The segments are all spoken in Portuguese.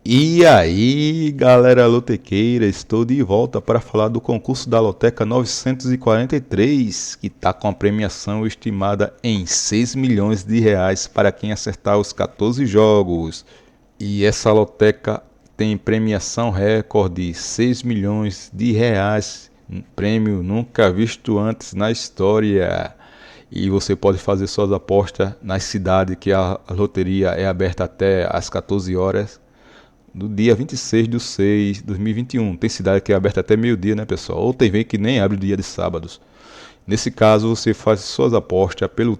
E aí, galera lotequeira, estou de volta para falar do concurso da Loteca 943, que está com a premiação estimada em 6 milhões de reais para quem acertar os 14 jogos. E essa loteca tem premiação recorde, 6 milhões de reais, um prêmio nunca visto antes na história. E você pode fazer suas apostas na cidade que a loteria é aberta até às 14 horas do dia 26 de 6 de 2021. Tem cidade que é aberta até meio-dia, né, pessoal? Ou tem que nem abre dia de sábados. Nesse caso, você faz suas apostas pelo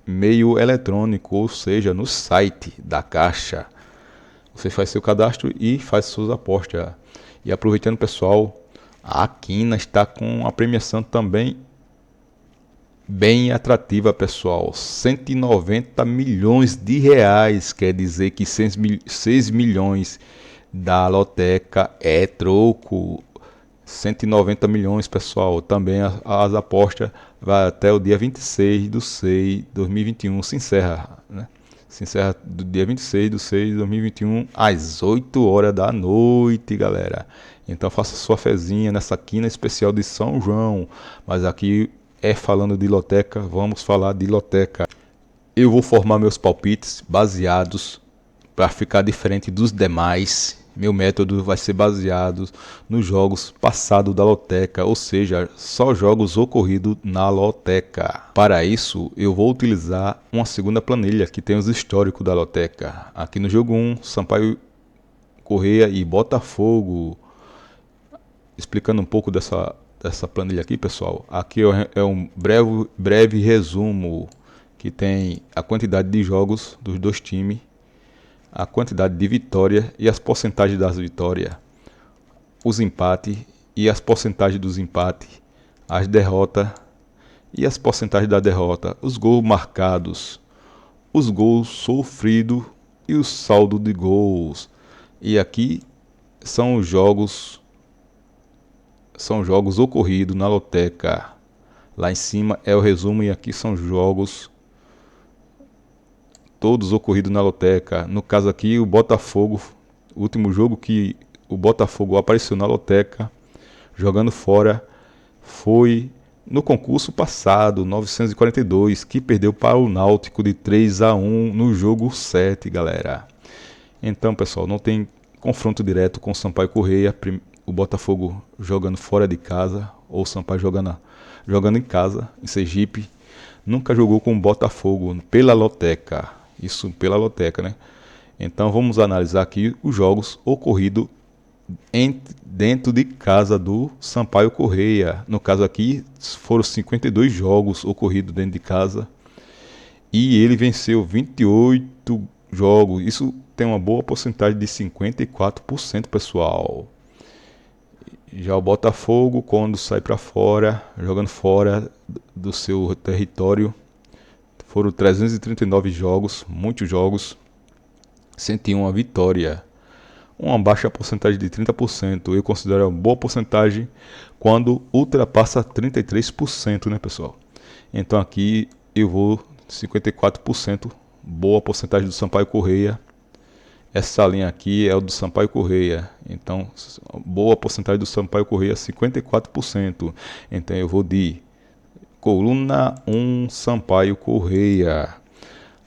meio eletrônico, ou seja, no site da Caixa. Você faz seu cadastro e faz suas apostas. E aproveitando, pessoal, a Quina está com a premiação também bem atrativa, pessoal. 190 milhões de reais, quer dizer que 6 milhões da loteca é troco. 190 milhões, pessoal. Também as apostas vai até o dia 26 de 6 de 2021. Se encerra, né? Se encerra do dia 26 de 6 de 2021 às 8 horas da noite, galera. Então faça sua fezinha nessa quina especial de São João. Mas aqui é falando de loteca, vamos falar de loteca. Eu vou formar meus palpites baseados para ficar diferente dos demais. Meu método vai ser baseado nos jogos passados da loteca, ou seja, só jogos ocorridos na loteca. Para isso, eu vou utilizar uma segunda planilha que tem os históricos da loteca. Aqui no jogo 1, Sampaio Corrêa e Botafogo. Explicando um pouco dessa planilha aqui, pessoal. Aqui é um breve resumo que tem a quantidade de jogos dos dois times, a quantidade de vitória e as porcentagens das vitórias, os empates e as porcentagens dos empates, as derrotas e as porcentagens da derrota, os gols marcados, os gols sofridos e o saldo de gols. E aqui são os jogos ocorridos na loteca. Lá em cima é o resumo e aqui são jogos todos ocorridos na loteca. No caso aqui, o Botafogo, o último jogo que o Botafogo apareceu na loteca, jogando fora, foi no concurso passado, 942, que perdeu para o Náutico de 3-1 no jogo 7, galera. Então, pessoal, não tem confronto direto com o Sampaio Corrêa, o Botafogo jogando fora de casa, ou o Sampaio jogando em casa, em Sergipe. Nunca jogou com o Botafogo pela loteca. Isso pela loteca, né? Então vamos analisar aqui os jogos ocorridos dentro de casa do Sampaio Corrêa. No caso aqui foram 52 jogos ocorridos dentro de casa e ele venceu 28 jogos. Isso tem uma boa porcentagem de 54%, pessoal. Já o Botafogo, quando sai para fora, jogando fora do seu território, foram 339 jogos, muitos jogos, 101 vitória, uma baixa porcentagem de 30%. Eu considero uma boa porcentagem quando ultrapassa 33%, né, pessoal? Então aqui eu vou 54%, boa porcentagem do Sampaio Corrêa. Essa linha aqui é o do Sampaio Corrêa. Então, boa porcentagem do Sampaio Corrêa, 54%. Então eu vou de coluna 1 Sampaio Corrêa.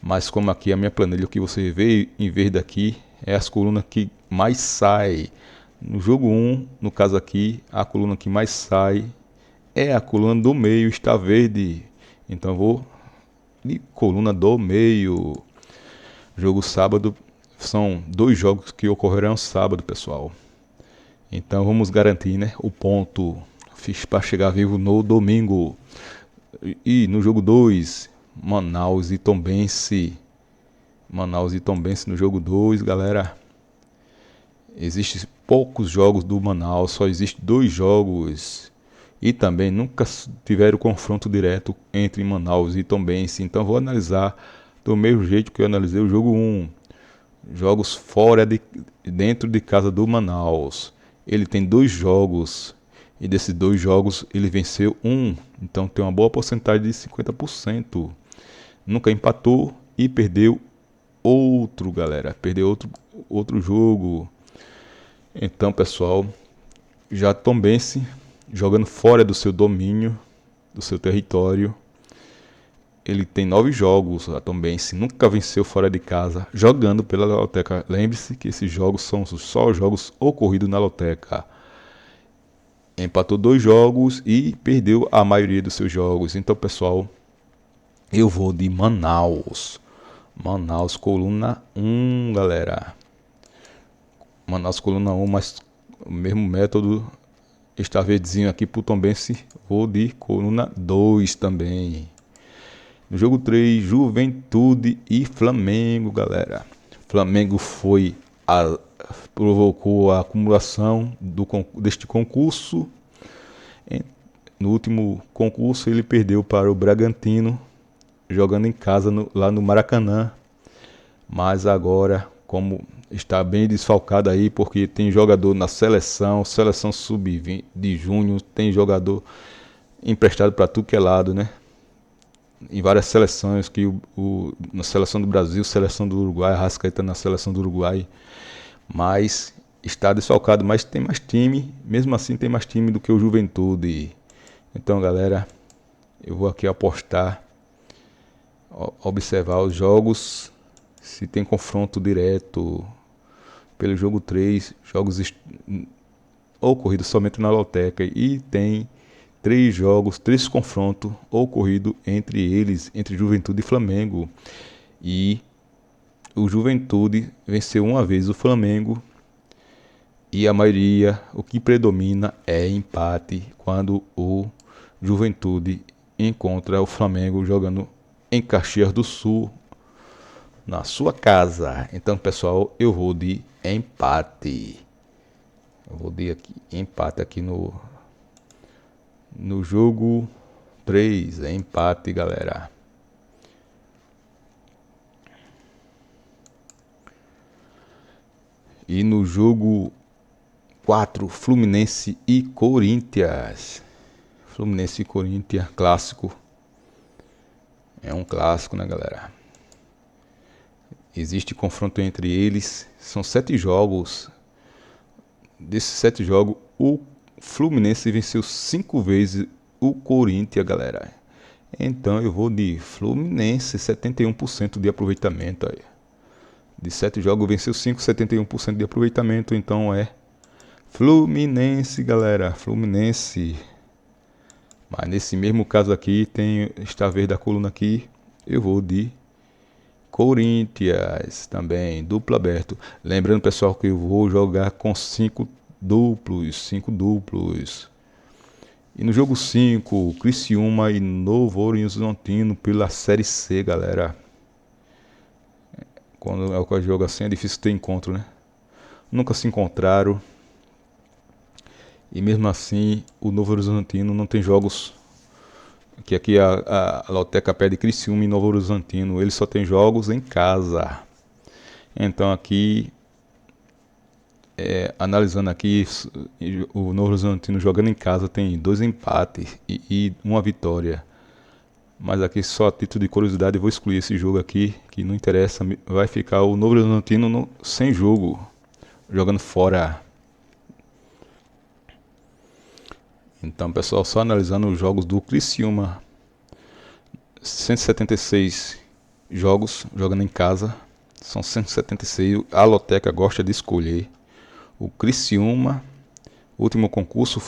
Mas como aqui é a minha planilha, o que você vê em verde aqui é as colunas que mais sai. No jogo 1, no caso aqui, a coluna que mais sai é a coluna do meio, está verde. Então eu vou de coluna do meio. Jogo sábado, são 2 jogos que ocorrerão sábado, pessoal. Então vamos garantir, né, o ponto. Fiz para chegar vivo no domingo. E no jogo 2, Manaus e Tombense. Manaus e Tombense no jogo 2, galera. Existem poucos jogos do Manaus, só existem 2 jogos. E também nunca tiveram confronto direto entre Manaus e Tombense. Então vou analisar do mesmo jeito que eu analisei o jogo 1. Jogos dentro de casa do Manaus. Ele tem 2 jogos. E desses 2 jogos ele venceu 1. Então tem uma boa porcentagem de 50%. Nunca empatou e perdeu outro, galera. Perdeu outro jogo. Então, pessoal, já Tombense jogando fora do seu domínio, do seu território. Ele tem 9 jogos, a Tombense nunca venceu fora de casa, jogando pela Loteca. Lembre-se que esses jogos são só jogos ocorridos na Loteca. Empatou 2 jogos e perdeu a maioria dos seus jogos. Então, pessoal, eu vou de Manaus. Manaus, coluna 1, galera. Manaus, coluna 1, mas o mesmo método. Está verdezinho aqui pro Tombense. Vou de coluna 2 também. No jogo 3, Juventude e Flamengo, galera. Flamengo provocou a acumulação deste concurso. No último concurso ele perdeu para o Bragantino, jogando em casa lá no Maracanã. Mas agora, como está bem desfalcado aí, porque tem jogador na seleção sub-20 de junho, tem jogador emprestado para tudo que é lado, né? Em várias seleções, na seleção do Brasil, seleção do Uruguai, Arrascaeta na seleção do Uruguai, mas está desfalcado, mas tem mais time, mesmo assim tem mais time do que o Juventude. Então, galera, eu vou aqui apostar, observar os jogos, se tem confronto direto pelo jogo 3, jogos ocorridos somente na Loteca, e tem 3 jogos, 3 confrontos ocorridos entre eles, entre Juventude e Flamengo. E o Juventude venceu uma vez o Flamengo. E a maioria, o que predomina é empate quando o Juventude encontra o Flamengo jogando em Caxias do Sul, na sua casa. Então, pessoal, eu vou de empate. Eu vou de empate aqui no jogo 3, é empate, galera. E no jogo 4, Fluminense e Corinthians. Fluminense e Corinthians, clássico. É um clássico, né, galera? Existe confronto entre eles. São 7 jogos. Desses 7 jogos, o Fluminense venceu 5 vezes o Corinthians, galera. Então eu vou de Fluminense, 71% de aproveitamento aí. De 7 jogos venceu 5, 71% de aproveitamento. Então é Fluminense, galera. Fluminense. Mas nesse mesmo caso aqui, está verde a coluna aqui, eu vou de Corinthians também, duplo aberto. Lembrando, pessoal, que eu vou jogar com 5 duplos. E no jogo 5, Criciúma e Novo Horizontino pela Série C, galera. Quando é o jogo assim é difícil ter encontro, né? Nunca se encontraram. E mesmo assim, o Novo Horizontino não tem jogos. Que aqui a Loteca pede Criciúma e Novo Horizontino. Ele só tem jogos em casa. Então aqui, analisando aqui, o Novo Horizontino jogando em casa tem 2 empates e 1 vitória. Mas aqui só a título de curiosidade eu vou excluir esse jogo aqui, que não interessa. Vai ficar o Novo Horizontino sem jogo, jogando fora. Então, pessoal, só analisando os jogos do Criciúma. 176 jogos jogando em casa. São 176. A Loteca gosta de escolher. O Criciúma, o último concurso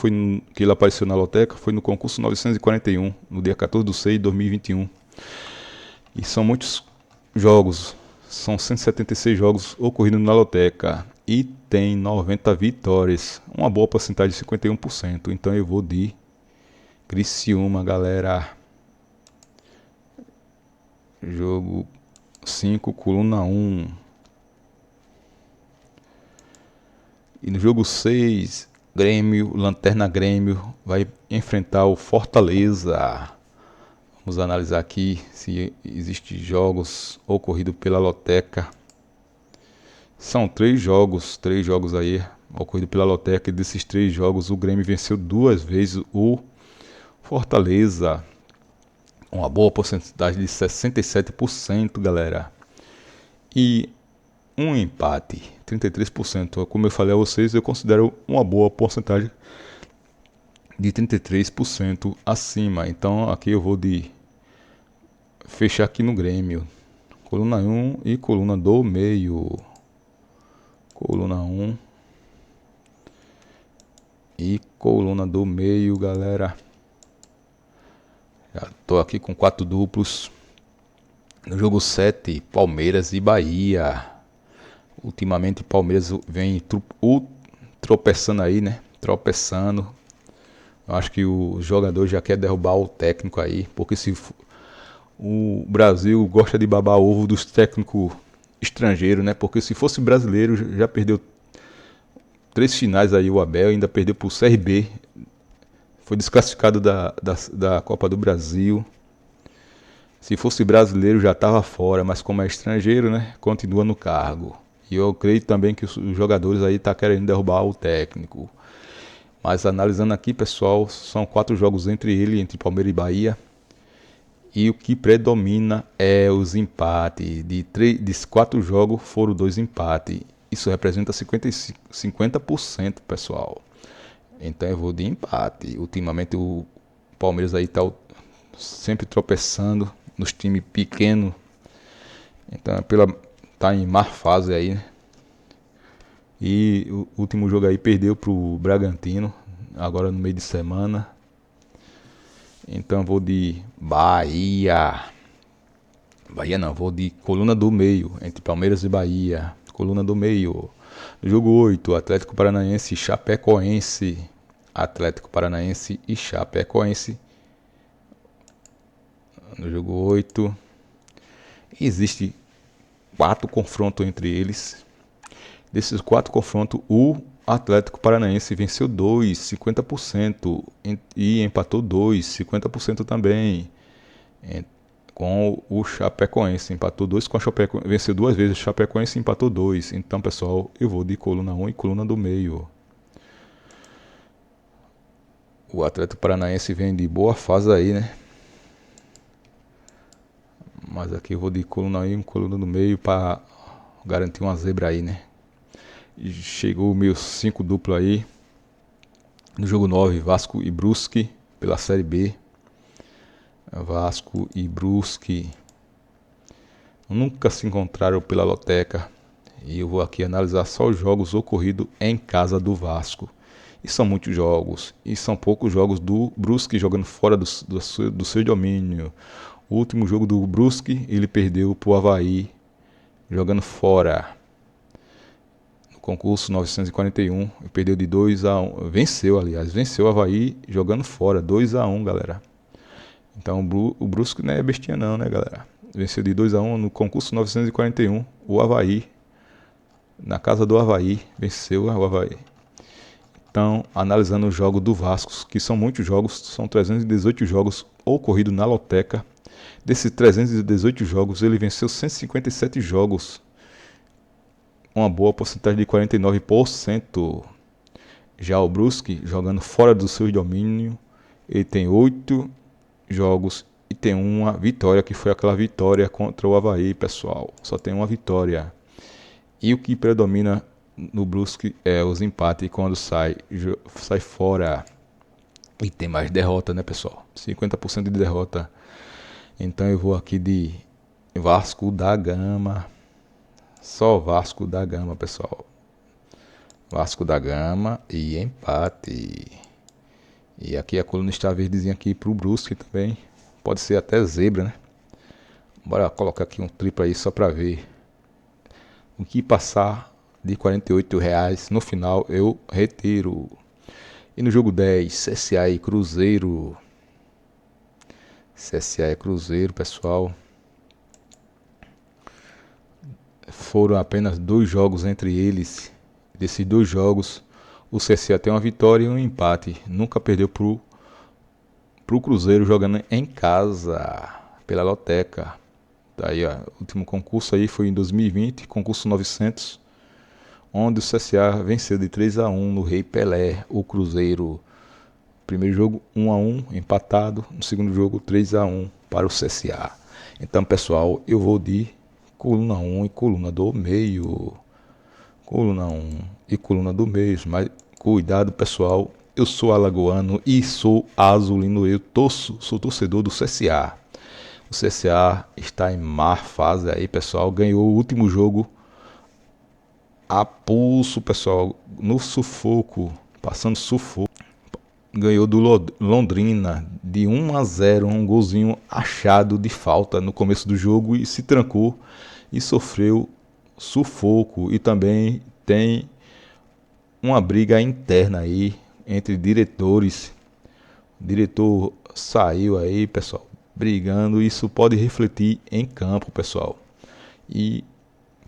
que ele apareceu na Loteca foi no concurso 941, no dia 14/6 de 2021. E são muitos jogos. São 176 jogos ocorridos na Loteca. E tem 90 vitórias. Uma boa porcentagem de 51%. Então eu vou de Criciúma, galera. Jogo 5, coluna 1. E no jogo 6, Lanterna Grêmio vai enfrentar o Fortaleza. Vamos analisar aqui se existem jogos ocorridos pela Loteca. São 3 jogos aí ocorridos pela Loteca. E desses 3 jogos o Grêmio venceu 2 vezes o Fortaleza. Uma boa porcentagem de 67%, galera. E um empate, 33%. Como eu falei a vocês, eu considero uma boa porcentagem de 33% acima. Então aqui eu vou de fechar aqui no Grêmio. Coluna 1 e coluna do meio. Coluna 1 e coluna do meio, galera. Já tô aqui com 4 duplos. No jogo 7, Palmeiras e Bahia. Ultimamente Palmeiras vem tropeçando aí, né? Tropeçando. Eu acho que o jogador já quer derrubar o técnico aí, porque se o Brasil gosta de babar ovo dos técnicos estrangeiros, né? Porque se fosse brasileiro já perdeu 3 finais aí, o Abel ainda perdeu pro CRB. Foi desclassificado da Copa do Brasil. Se fosse brasileiro já estava fora, mas como é estrangeiro, né? Continua no cargo. E eu creio também que os jogadores aí tá querendo derrubar o técnico. Mas analisando aqui, pessoal, são 4 jogos entre Palmeiras e Bahia. E o que predomina é os empates. De 4 jogos foram 2 empates. Isso representa 50%, pessoal. Então eu vou de empate. Ultimamente o Palmeiras aí tá sempre tropeçando nos times pequenos. Então tá em má fase aí, né? E o último jogo aí perdeu pro Bragantino, agora no meio de semana. Então eu vou de Bahia. Bahia não, vou de coluna do meio, entre Palmeiras e Bahia. Coluna do meio. No jogo 8, Atlético Paranaense e Chapecoense. Atlético Paranaense e Chapecoense. No jogo 8. Existe 4 confrontos entre eles. Desses 4 confrontos, o Atlético Paranaense venceu 2, 50%, e empatou 2, 50% também. Com o Chapecoense, empatou 2 com a Chapecoense, venceu 2 vezes, o Chapecoense empatou 2. Então, pessoal, eu vou de coluna 1 e coluna do meio. O Atlético Paranaense vem de boa fase aí, né? Mas aqui eu vou de coluna 1 e coluna do meio para garantir uma zebra aí, né? E chegou o meu 5 duplo aí. No jogo 9, Vasco e Brusque pela Série B. Vasco e Brusque nunca se encontraram pela loteca. E eu vou aqui analisar só os jogos ocorridos em casa do Vasco. E são muitos jogos. E são poucos jogos do Brusque jogando fora do seu domínio. O último jogo do Brusque, ele perdeu pro Avaí jogando fora. No concurso 941, ele perdeu de 2-1. Venceu o Avaí jogando fora, 2-1, galera. Então o Brusque não é bestinha não, né, galera? Venceu de 2-1 no concurso 941, o Avaí. Na casa do Avaí, venceu o Avaí. Então, analisando os jogos do Vasco, que são muitos jogos, são 318 jogos ocorridos na loteca. Desses 318 jogos, ele venceu 157 jogos. Uma boa porcentagem de 49%. Já o Brusque, jogando fora do seu domínio, ele tem 8 jogos e tem uma vitória, que foi aquela vitória contra o Avaí, pessoal. Só tem uma vitória. E o que predomina no Brusque é os empates quando sai fora. E tem mais derrota, né, pessoal? 50% de derrota. Então eu vou aqui de Vasco da Gama. Só Vasco da Gama, pessoal. Vasco da Gama e empate. E aqui a coluna está verdezinha aqui pro Brusque também. Pode ser até zebra, né? Bora colocar aqui um triplo aí só pra ver. O que passar de R$48 no final eu retiro. E no jogo 10, CSA e Cruzeiro. CSA e Cruzeiro, pessoal. Foram apenas 2 jogos entre eles. Desses 2 jogos, o CSA tem uma vitória e um empate. Nunca perdeu pro Cruzeiro jogando em casa, pela loteca. Daí, ó, o último concurso aí foi em 2020, concurso 900, onde o CSA venceu de 3-1 no Rei Pelé, o Cruzeiro. Primeiro jogo 1-1, empatado. No segundo jogo 3-1 para o CSA. Então, pessoal, eu vou de coluna um e coluna do meio. Coluna um e coluna do meio. Mas cuidado, pessoal. Eu sou alagoano e sou azulino. Eu sou torcedor do CSA. O CSA está em má fase aí, pessoal. Ganhou o último jogo a pulso, pessoal. No sufoco. Passando sufoco. Ganhou do Londrina de 1-0, um golzinho achado de falta no começo do jogo e se trancou e sofreu sufoco. E também tem uma briga interna aí entre diretores. O diretor saiu aí, pessoal, brigando. Isso pode refletir em campo, pessoal. E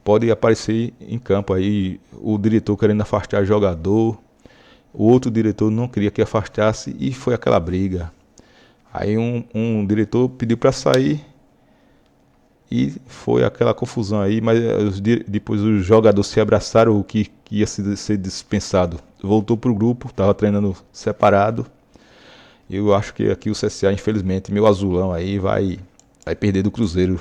pode aparecer em campo aí o diretor querendo afastar jogador. O outro diretor não queria que afastasse e foi aquela briga. Aí um diretor pediu para sair e foi aquela confusão aí, mas depois os jogadores se abraçaram, o que ia ser dispensado voltou para o grupo, estava treinando separado. Eu acho que aqui o CSA, infelizmente, meu azulão aí vai perder do Cruzeiro.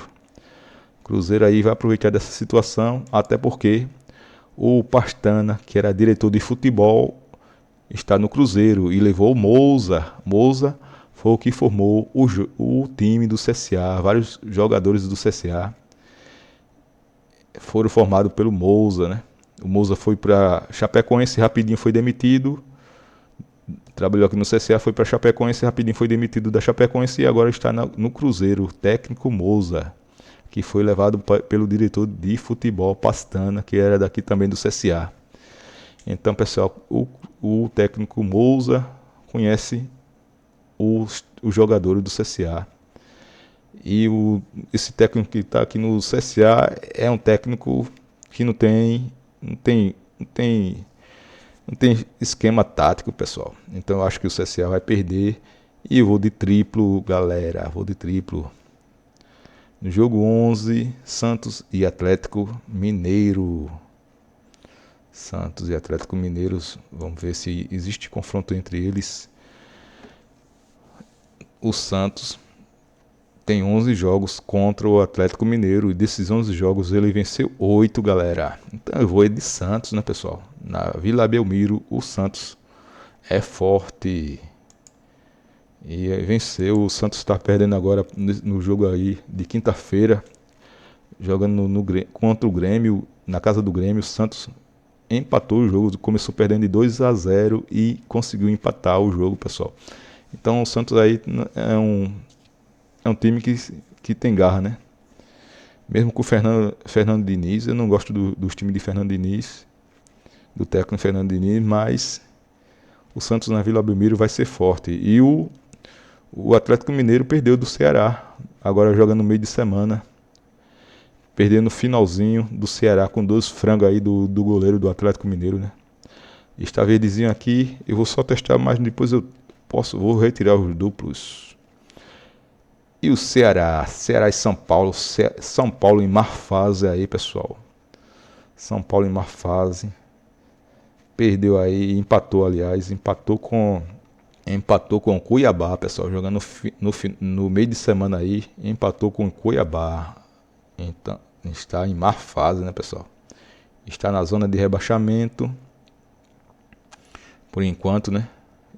O Cruzeiro aí vai aproveitar dessa situação, até porque o Pastana, que era diretor de futebol, está no Cruzeiro e levou o Mousa. Mousa foi o que formou o time do CSA. Vários jogadores do CSA foram formados pelo Mousa, né? O Mousa foi para Chapecoense, rapidinho foi demitido. Trabalhou aqui no CSA, foi para Chapecoense, rapidinho foi demitido da Chapecoense e agora está no Cruzeiro, o técnico Mousa, que foi levado pelo diretor de futebol Pastana, que era daqui também do CSA. Então, pessoal, o técnico Mousa conhece os jogadores do CSA. E esse técnico que está aqui no CSA é um técnico que não tem esquema tático, pessoal. Então eu acho que o CSA vai perder. E eu vou de triplo, galera. Vou de triplo. No jogo 11, Santos e Atlético Mineiro. Santos e Atlético Mineiros. Vamos ver se existe confronto entre eles. O Santos tem 11 jogos contra o Atlético Mineiro. E desses 11 jogos ele venceu 8, galera. Então eu vou de Santos, né, pessoal? Na Vila Belmiro, o Santos é forte. E venceu. O Santos está perdendo agora no jogo aí de quinta-feira. Jogando contra o Grêmio, na casa do Grêmio. O Santos empatou o jogo. Começou perdendo de 2-0 e conseguiu empatar o jogo, pessoal. Então o Santos aí é um time que tem garra, né? Mesmo com o Fernando Diniz, eu não gosto dos times de Fernando Diniz, do técnico Fernando Diniz, mas o Santos na Vila Belmiro vai ser forte. E o Atlético Mineiro perdeu do Ceará, agora joga no meio de semana. Perdeu no finalzinho do Ceará com 2 frangos aí do goleiro do Atlético Mineiro, né? Está verdezinho aqui, eu vou só testar, mas depois vou retirar os duplos. E o Ceará e São Paulo. São Paulo em má fase aí, pessoal. São Paulo em má fase. Perdeu aí, empatou, aliás. Empatou com Cuiabá, pessoal. Jogando no meio de semana aí. Empatou com Cuiabá. Então, está em má fase, né, pessoal? Está na zona de rebaixamento. Por enquanto, né?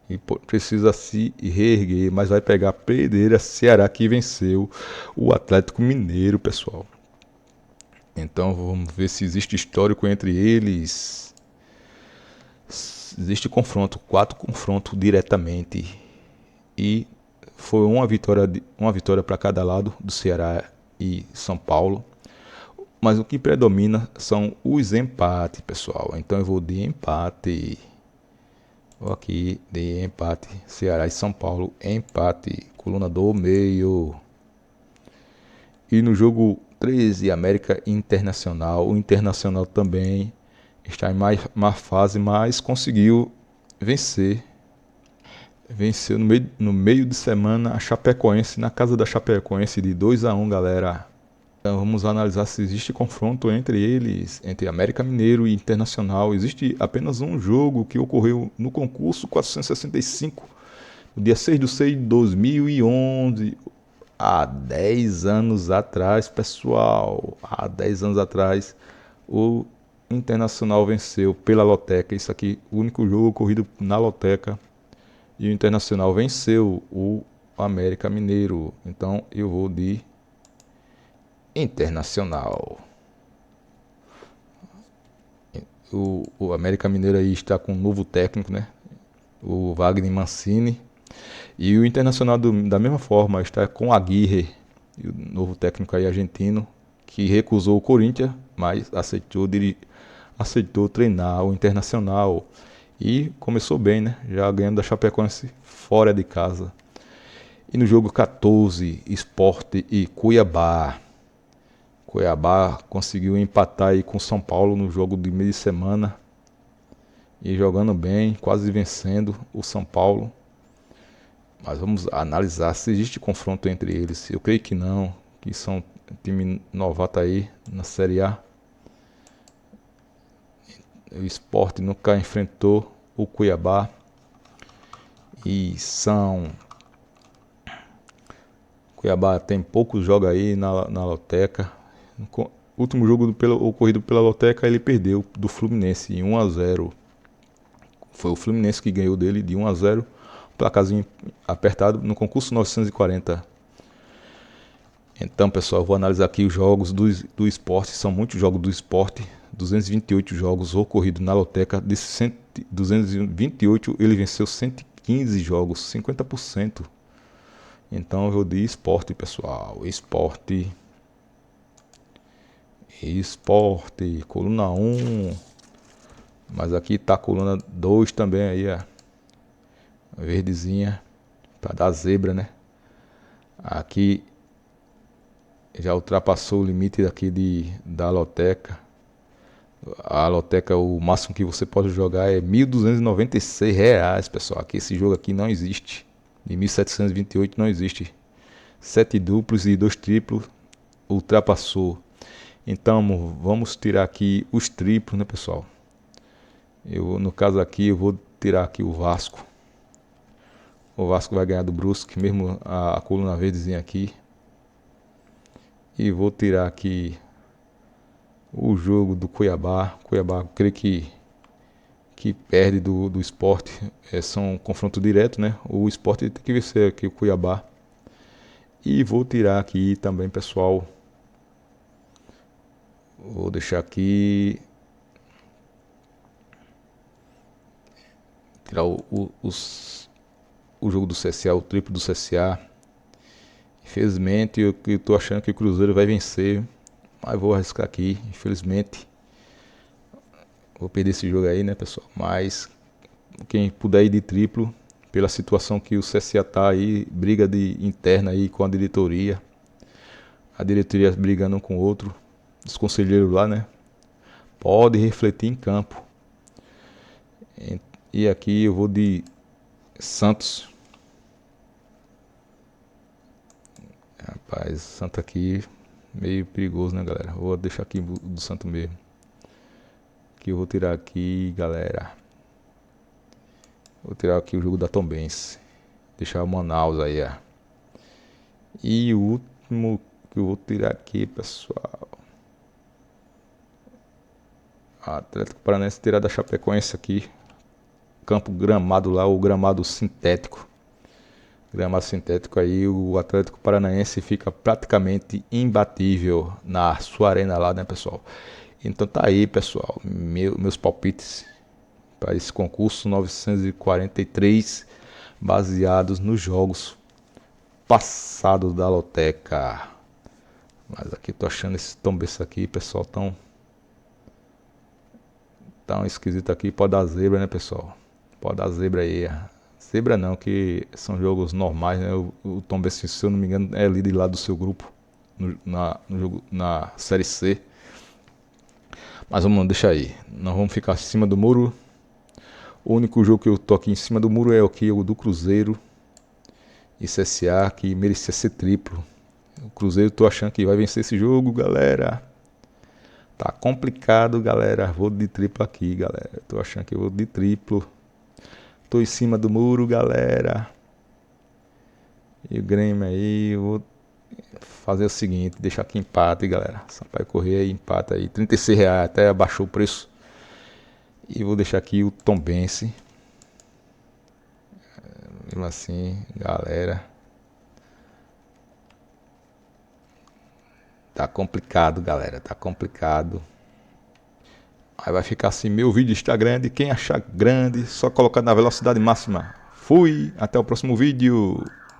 E precisa se reerguer, mas vai pegar a Pedreira Ceará, que venceu o Atlético Mineiro, pessoal. Então vamos ver se existe histórico entre eles. Existe confronto, 4 confrontos diretamente. E foi uma vitória para cada lado, do Ceará e São Paulo. Mas o que predomina são os empates, pessoal. Então eu vou de empate. Aqui de empate, Ceará e São Paulo, empate, coluna do meio. E no jogo 13, América Internacional, o Internacional também está em má fase, mas conseguiu vencer. Venceu no meio de semana a Chapecoense, na casa da Chapecoense, de 2-1, galera. Então vamos analisar se existe confronto entre eles, entre América Mineiro e Internacional. Existe apenas um jogo que ocorreu no concurso 465, no dia 6/6/2011. há 10 anos atrás, pessoal, há 10 anos atrás, o Internacional venceu pela Loteca. Isso aqui, o único jogo ocorrido na Loteca. E o Internacional venceu o América Mineiro. Então eu vou de Internacional. O América Mineiro aí está com um novo técnico, né? O Wagner Mancini. E o Internacional da mesma forma está com a Aguirre, o novo técnico aí argentino, que recusou o Corinthians, mas aceitou treinar o Internacional. E começou bem, né? Já ganhando da Chapecoense fora de casa. E no jogo 14, Sport e Cuiabá. Cuiabá conseguiu empatar aí com São Paulo no jogo de meio de semana. E jogando bem, quase vencendo o São Paulo. Mas vamos analisar se existe confronto entre eles. Eu creio que não, que são time novato aí na Série A. O Sport nunca enfrentou o Cuiabá. E Cuiabá tem poucos jogos aí na Loteca. O último jogo ocorrido pela Loteca ele perdeu do Fluminense em 1-0. Foi o Fluminense que ganhou dele de 1-0. Placazinho apertado no concurso 940. Então, pessoal, eu vou analisar aqui os jogos do esporte. São muitos jogos do esporte. 228 jogos ocorridos na Loteca. Desses 228, ele venceu 115 jogos, 50%. Então, eu vou de esporte, pessoal. Esporte, coluna 1. Mas aqui tá a coluna 2 também aí, ó. Verdezinha, para dar zebra, né? Aqui já ultrapassou o limite daqui da Loteca. A Loteca, o máximo que você pode jogar é R$ 1.296, pessoal. Aqui esse jogo aqui não existe. De 1.728 não existe. 7 duplos e 2 triplos ultrapassou. Então vamos tirar aqui os triplos, né, pessoal? No caso aqui eu vou tirar aqui o Vasco. O Vasco vai ganhar do Brusque, mesmo a coluna verdezinha aqui. E vou tirar aqui o jogo do Cuiabá. Cuiabá, creio que perde do Sport. São um confronto direto, né? O Sport tem que vencer aqui o Cuiabá. E vou tirar aqui também, pessoal. Vou deixar aqui. Tirar o jogo do CSA, o triplo do CSA. Infelizmente, eu tô achando que o Cruzeiro vai vencer. Mas vou arriscar aqui, infelizmente. Vou perder esse jogo aí, né, pessoal? Mas quem puder ir de triplo, pela situação que o CSA tá aí, briga interna aí com a diretoria. A diretoria brigando um com o outro. Os conselheiros lá, né? Pode refletir em campo. E aqui eu vou de Santos. Rapaz, Santos aqui meio perigoso, né, galera? Vou deixar aqui do Santos mesmo. Que eu vou tirar aqui, galera. Vou tirar aqui o jogo da Tombense. Deixar o Manaus aí, ó. E o último que eu vou tirar aqui, pessoal. Atlético Paranaense tirar da Chapecoense aqui. Campo gramado lá, o gramado sintético. Gramado sintético aí, o Atlético Paranaense fica praticamente imbatível na sua arena lá, né, pessoal? Então tá aí, pessoal, meus palpites para esse concurso 943, baseados nos jogos passados da Loteca. Mas aqui eu tô achando esse tombeço aqui, pessoal, tão esquisito aqui. Pode dar zebra, né, pessoal? Pode dar zebra aí. Zebra não, que são jogos normais, né? O Tombense, se eu não me engano, é líder lá do seu grupo na Série C. Mas vamos deixar aí. Não vamos ficar acima do muro. O único jogo que eu tô aqui em cima do muro é o do Cruzeiro e CSA, que merecia ser triplo. O Cruzeiro, tô achando que vai vencer esse jogo, galera. Tá complicado, galera. Vou de triplo aqui, galera. Tô achando que eu vou de triplo. Tô em cima do muro, galera. E o Grêmio aí, fazer o seguinte, deixar aqui empate, galera. Sampaio Corrêa empata aí, R$ 36, até abaixou o preço. E vou deixar aqui o Tombense. Mesmo assim, galera. Tá complicado, galera. Tá complicado. Aí vai ficar assim, meu vídeo está grande. Quem achar grande, só colocar na velocidade máxima. Fui, até o próximo vídeo.